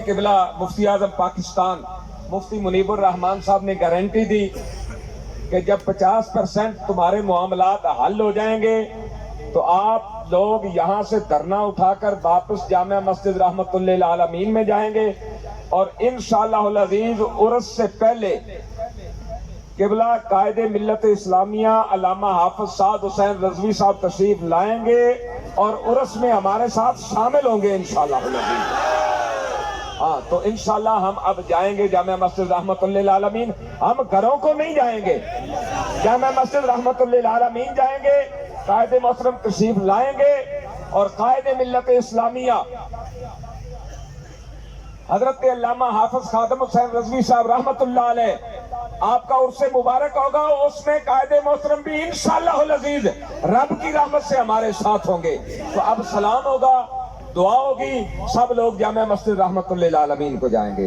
قبلہ مفتی اعظم پاکستان مفتی منیب الرحمان صاحب نے گارنٹی دی کہ جب 50% تمہارے معاملات حل ہو جائیں گے تو آپ لوگ یہاں سے دھرنا اٹھا کر واپس جامع مسجد رحمت للعالمین میں جائیں گے، اور انشاءاللہ العزیز عرس سے پہلے قبلہ قائد ملت اسلامیہ علامہ حافظ سعد حسین رضوی صاحب تشریف لائیں گے اور عرس میں ہمارے ساتھ شامل ہوں گے انشاءاللہ العزیز۔ ہاں تو انشاءاللہ ہم اب جائیں گے جامع مسجد رحمت للعالمین، ہم گھروں کو نہیں جائیں گے، جامع مسجد رحمت للعالمین جائیں گے، قائد محترم تشریف لائیں گے، اور قائد ملت اسلامیہ حضرت علامہ حافظ خادم حسین رضوی صاحب رحمت اللہ علیہ آپ کا عرس مبارک ہوگا، اس میں قائد محترم بھی انشاءاللہ العزیز رب کی رحمت سے ہمارے ساتھ ہوں گے۔ تو اب سلام ہوگا، دعا ہوگی، سب لوگ جامع مسجد رحمت للعالمین کو جائیں گے۔